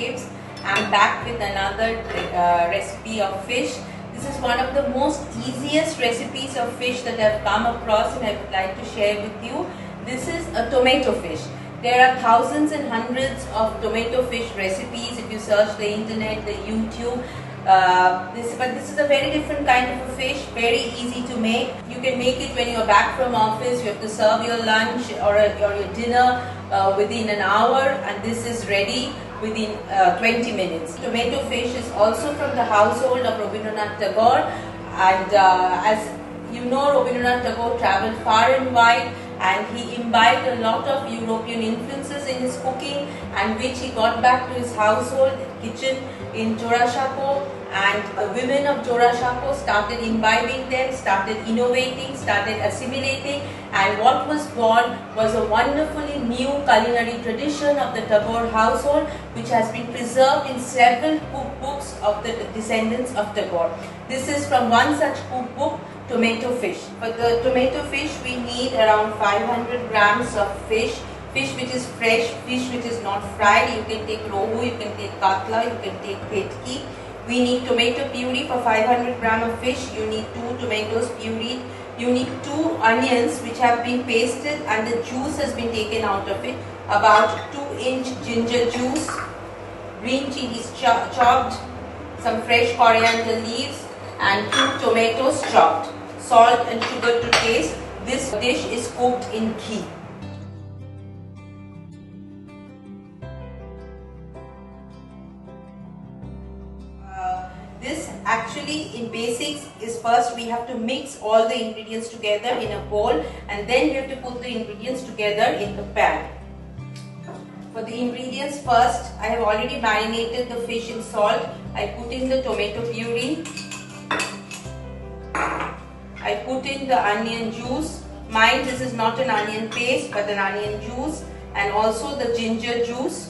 Shapes. I'm back with another recipe of fish. This is one of the most easiest recipes of fish that I've come across and I would like to share with you. This is a tomato fish. There are thousands and hundreds of tomato fish recipes if you search the internet, the YouTube. But this is a very different kind of a fish, very easy to make. You can make it when you're back from office, you have to serve your lunch or your dinner within an hour, and this is ready within 20 minutes. Tomato fish is also from the household of Rabindranath Tagore, and as you know, Rabindranath Tagore travelled far and wide, and he imbibed a lot of European influences in his cooking, and which he got back to his household kitchen in Jorasanko, and the women of Jorasanko started imbibing them, started innovating, started assimilating, and what was born was a wonderfully new culinary tradition of the Tagore household, which has been preserved in several cookbooks of the descendants of Tagore. This is from one such cookbook, Tomato Fish. For the tomato fish, we need around 500 grams of fish which is fresh, fish which is not fried. You can take rohu, you can take katla, you can take petki. We need tomato puree for 500 grams of fish. You need 2 tomatoes pureed. You need 2 onions which have been pasted and the juice has been taken out of it. About 2-inch ginger juice, green chilies chopped, some fresh coriander leaves, and 2 tomatoes chopped. Salt and sugar to taste. This dish is cooked in ghee. This actually in basics is first we have to mix all the ingredients together in a bowl, and then we have to put the ingredients together in the pan. For the ingredients, first I have already marinated the fish in salt. I put in the tomato puree. I put in the onion juice. Mind, this is not an onion paste but an onion juice, and also the ginger juice.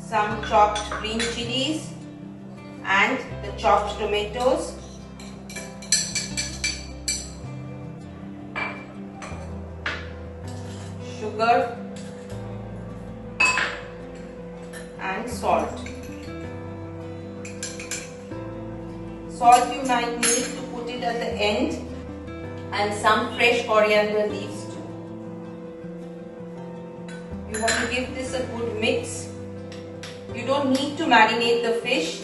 Some chopped green chilies and the chopped tomatoes. Sugar and salt. Salt you might need to put it at the end, and some fresh coriander leaves too. You have to give this a good mix. You don't need to marinate the fish.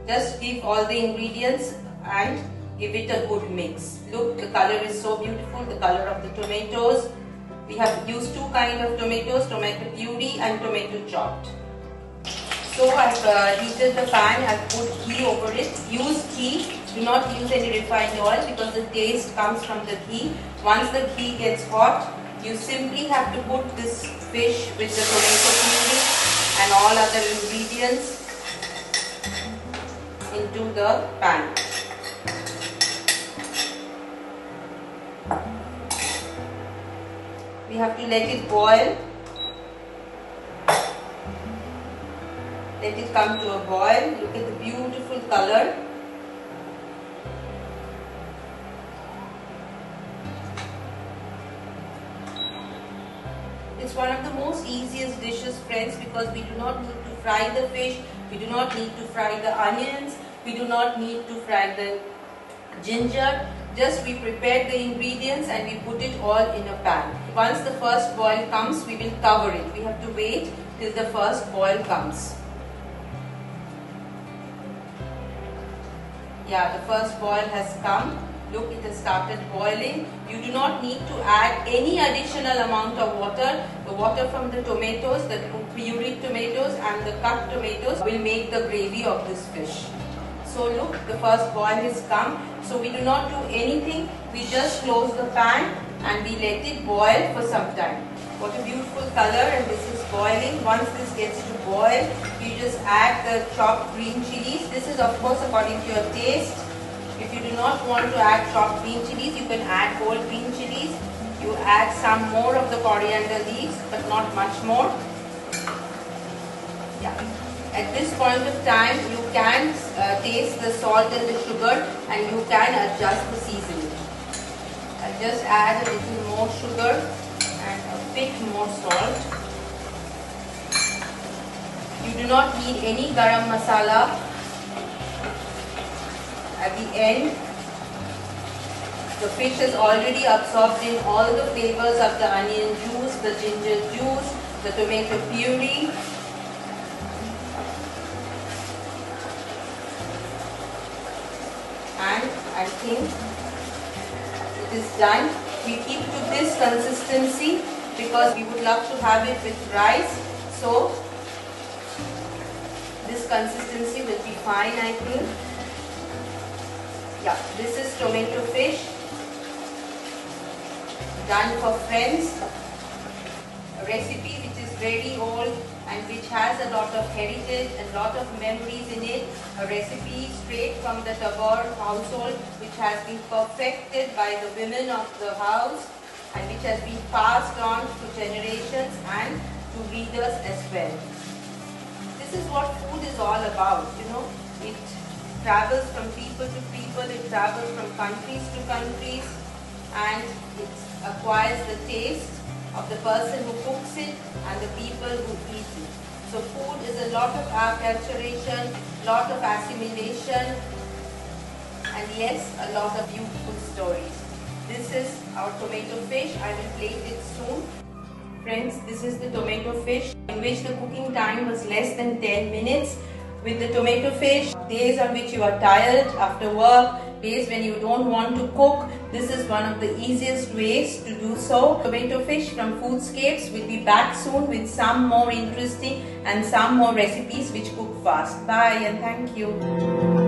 Just give all the ingredients and give it a good mix. Look, the color is so beautiful, the color of the tomatoes. We have used 2 kinds of tomatoes, tomato puree and tomato chopped. So I've heated the pan, I've put ghee over it. Use ghee, do not use any refined oil because the taste comes from the ghee. Once the ghee gets hot, you simply have to put this fish with the tomato puree and all other ingredients into the pan. We have to let it boil. Let it come to a boil. Look at the beautiful color. It's one of the most easiest dishes, friends, because we do not need to fry the fish, we do not need to fry the onions, we do not need to fry the ginger. Just we prepare the ingredients and we put it all in a pan. Once the first boil comes, we will cover it. We have to wait till the first boil comes. Yeah, the first boil has come. Look, it has started boiling. You do not need to add any additional amount of water. The water from the tomatoes, the pureed tomatoes and the cut tomatoes will make the gravy of this fish. So look, the first boil has come. So we do not do anything. We just close the pan and we let it boil for some time. What a beautiful color, and this is boiling. Once this gets to boil, you just add the chopped green chilies. This is of course according to your taste. If you do not want to add chopped green chilies, you can add whole green chilies. You add some more of the coriander leaves, but not much more. Yeah. At this point of time, you can taste the salt and the sugar, and you can adjust the seasoning. At just add a little more sugar and a bit more salt. You do not need any garam masala. At the end, the fish is already absorbed in all the flavors of the onion juice, the ginger juice, the tomato puree. And I think it is done. We keep to this consistency because we would love to have it with rice. So this consistency will be fine, I think. Yeah, this is tomato fish done for friends. A recipe which is very old and which has a lot of heritage and lot of memories in it. A recipe straight from the Tagore household which has been perfected by the women of the house and which has been passed on to generations and to readers as well. This is what food is all about, you know. It travels from people to people, it travels from countries to countries, and it acquires the taste of the person who cooks it and the people who eat it. So food is a lot of acculturation, lot of assimilation, and yes, a lot of beautiful stories. This is our tomato fish. I will plate it soon. Friends, this is the tomato fish in which the cooking time was less than 10 minutes. With the tomato fish, days on which you are tired after work, days when you don't want to cook, this is one of the easiest ways to do so. Tomato fish from Foodscapes will be back soon with some more interesting and some more recipes which cook fast. Bye and thank you.